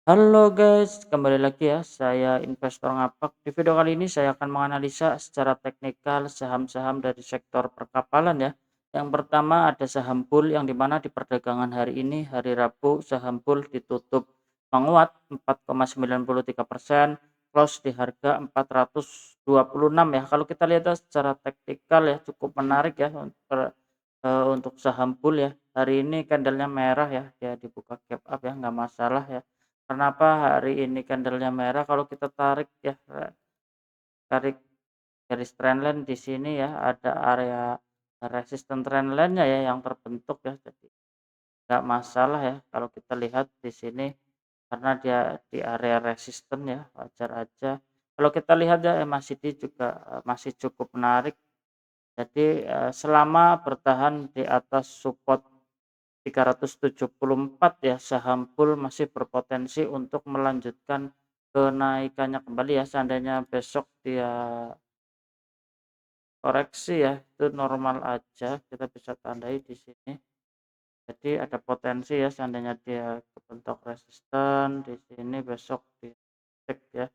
Halo guys, kembali lagi ya, saya investor ngapak. Di video kali ini saya akan menganalisa secara teknikal saham-saham dari sektor perkapalan ya. Yang pertama ada saham Bull yang dimana di perdagangan hari ini, hari Rabu, saham Bull ditutup menguat 4,93%, close di harga 426 ya. Kalau kita lihat secara teknikal ya, cukup menarik ya untuk saham Bull ya. Hari ini candlenya merah ya, dia dibuka gap up ya, nggak masalah ya. Kenapa hari ini candlenya merah, kalau kita tarik ya, tarik garis trendline di sini ya, ada area resisten trendline-nya ya yang terbentuk ya, jadi nggak masalah ya kalau kita lihat di sini, karena dia di area resisten ya, wajar aja. Kalau kita lihat ya, MACD juga, masih cukup menarik, jadi, selama bertahan di atas support 374 ya, saham Bull masih berpotensi untuk melanjutkan kenaikannya kembali ya, seandainya besok dia koreksi ya, itu normal aja, kita bisa tandai di sini. Jadi ada potensi ya, seandainya dia kebentuk resisten di sini besok dicek ya,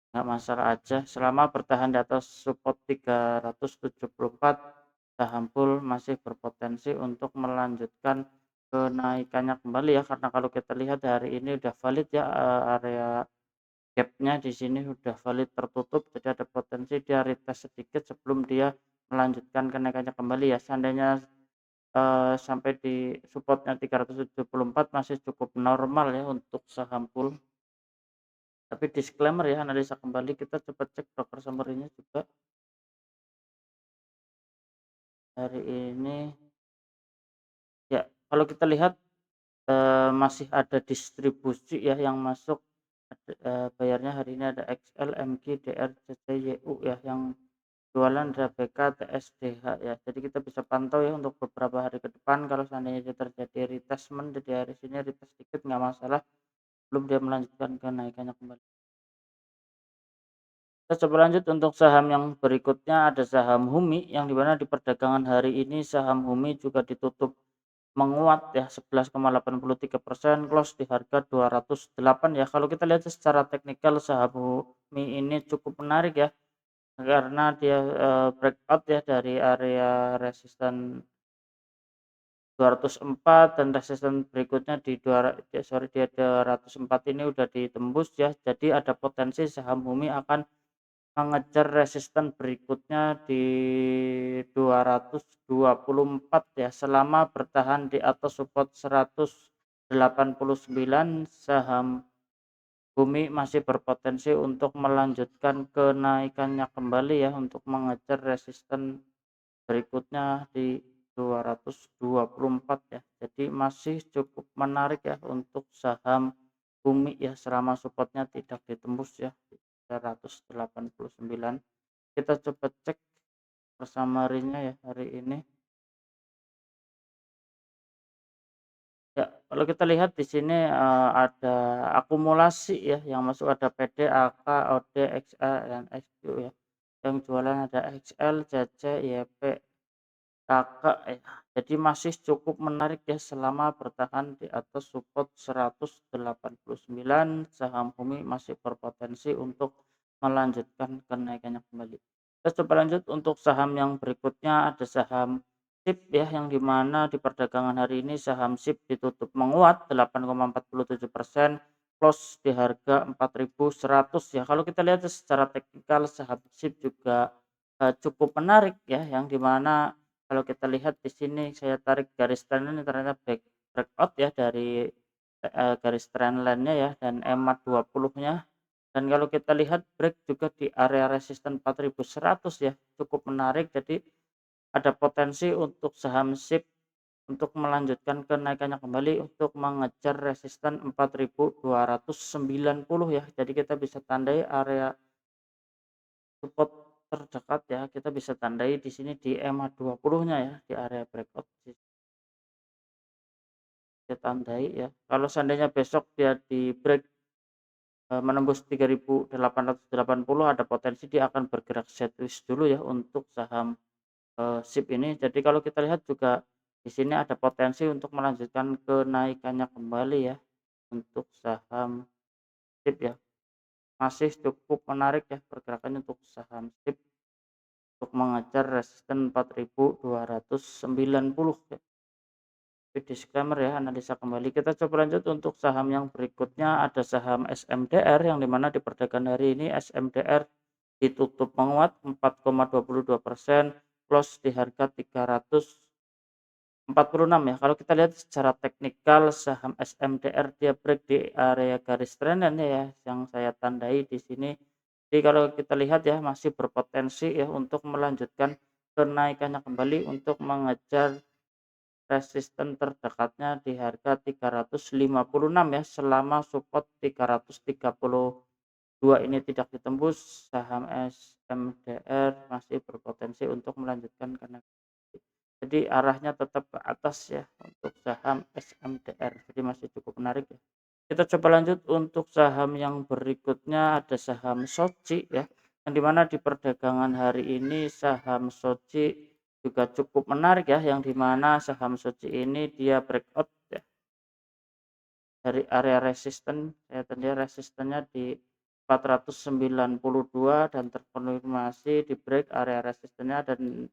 nggak masalah aja, selama bertahan di atas support 374, saham Bull masih berpotensi untuk melanjutkan kenaikannya kembali ya, karena kalau kita lihat hari ini udah valid ya, area gap-nya di sini udah valid tertutup, jadi ada potensi dia retest sedikit sebelum dia melanjutkan kenaikannya kembali ya. Seandainya, sampai di support-nya 374 masih cukup normal ya untuk saham Bull. Tapi disclaimer ya, analisa kembali kita coba cek broker summary-nya juga. Hari ini ya, kalau kita lihat, masih ada distribusi ya yang masuk, bayarnya hari ini ada XL, MG, DR, CC, YU ya, yang jualan ada BK, TS, DH ya. Jadi kita bisa pantau ya untuk beberapa hari ke depan, kalau seandainya dia terjadi retestment, jadi hari sini retest sedikit nggak masalah, belum dia melanjutkan kenaikannya kembali. Kita coba lanjut untuk saham yang berikutnya, ada saham Humi yang dimana di perdagangan hari ini saham Humi juga ditutup menguat ya, 11,83%, close di harga 208 ya. Kalau kita lihat secara teknikal saham Humi ini cukup menarik ya, karena dia, breakout ya dari area resisten 204 dan resisten berikutnya di di 204 ini udah ditembus ya. Jadi ada potensi saham Humi akan mengejar resisten berikutnya di 224 ya, selama bertahan di atas support 189, saham Bumi masih berpotensi untuk melanjutkan kenaikannya kembali ya, untuk mengejar resisten berikutnya di 224 ya. Jadi masih cukup menarik ya untuk saham Bumi ya, selama supportnya tidak ditembus ya, 189. Kita coba cek persamarinya ya hari ini. Ya, kalau kita lihat di sini, ada akumulasi ya yang masuk, ada PD, AK, OD, XA, dan XQ ya. Yang jualan ada XL, CC, YP, Kakak ya. Jadi masih cukup menarik ya selama bertahan di atas support 189, saham Bumi masih berpotensi untuk melanjutkan kenaikannya kembali. Kita coba lanjut untuk saham yang berikutnya, ada saham SIP ya, yang dimana di perdagangan hari ini saham SIP ditutup menguat 8,47%, close di harga 4.100 ya. Kalau kita lihat secara teknikal saham SIP juga, cukup menarik ya, yang dimana kalau kita lihat di sini saya tarik garis trendline ternyata breakout ya dari, garis trendline-nya ya, dan EMA 20-nya, dan kalau kita lihat break juga di area resisten 4.100 ya, cukup menarik. Jadi ada potensi untuk saham SIP untuk melanjutkan kenaikannya kembali untuk mengejar resisten 4.290 ya. Jadi kita bisa tandai area support terdekat ya, kita bisa tandai di sini di EMA 20-nya ya, di area breakout kita tandai ya. Kalau seandainya besok dia di break, menembus 3.880, ada potensi dia akan bergerak sideways dulu ya untuk saham, SIP ini. Jadi kalau kita lihat juga di sini ada potensi untuk melanjutkan kenaikannya kembali ya, untuk saham SIP ya. Masih cukup menarik ya pergerakannya untuk saham SIP untuk mengejar resisten 4.290 ya. Tapi disclaimer ya, analisa kembali. Kita coba lanjut untuk saham yang berikutnya, ada saham SMDR yang dimana di perdagangan hari ini SMDR ditutup menguat 4,22%, close di harga 346 ya. Kalau kita lihat secara teknikal saham SMDR dia break di area garis trendnya ya yang saya tandai di sini. Jadi kalau kita lihat ya masih berpotensi ya untuk melanjutkan kenaikannya kembali untuk mengejar resisten terdekatnya di harga 356 ya, selama support 332 ini tidak ditembus, saham SMDR masih berpotensi untuk melanjutkan kenaikan. Jadi arahnya tetap ke atas ya untuk saham SMDR, jadi masih cukup menarik ya. Kita coba lanjut untuk saham yang berikutnya, ada saham Soci ya, yang dimana di perdagangan hari ini saham Soci juga cukup menarik ya, yang dimana saham Soci ini dia breakout ya dari area resisten, saya tadi resistennya di 492 dan terkonfirmasi di break area resistennya, dan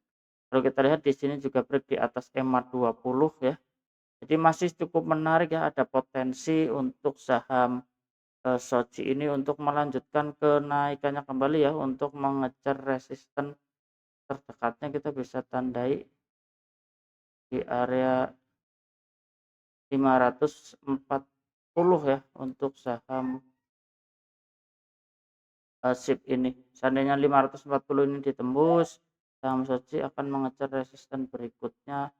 kalau kita lihat di sini juga break di atas EMA 20 ya. Jadi masih cukup menarik ya, ada potensi untuk saham Soci ini untuk melanjutkan kenaikannya kembali ya, untuk mengejar resisten terdekatnya kita bisa tandai di area 540 ya untuk saham SIP ini. Seandainya 540 ini ditembus, saham Soci akan mengejar resisten berikutnya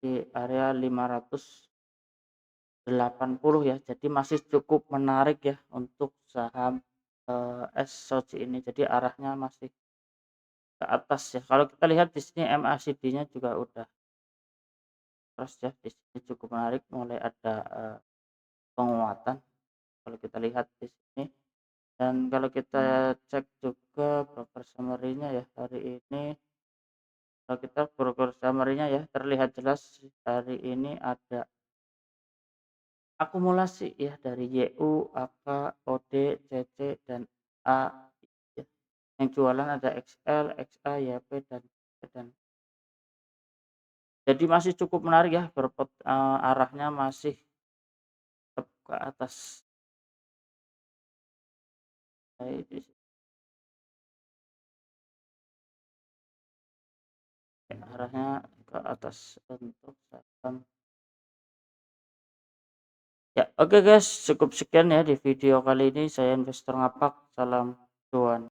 di area 580 ya. Jadi masih cukup menarik ya untuk saham Soci ini. Jadi arahnya masih ke atas ya. Kalau kita lihat di sini MACD-nya juga udah terus ya, di sini cukup menarik, mulai ada penguatan kalau kita lihat di sini. Dan kalau kita cek juga broker summary-nya ya hari ini, kalau kita broker summary-nya ya terlihat jelas hari ini ada akumulasi ya dari YU, AK, OD, CC, dan A ya. Yang jualan ada XL, XA, YP, dan jadi masih cukup menarik ya, arahnya masih tetap ke atas. Baik, arahnya ke atas untuk saham. Ya, oke guys, cukup sekian ya di video kali ini. Saya investor ngapak, salam cuan.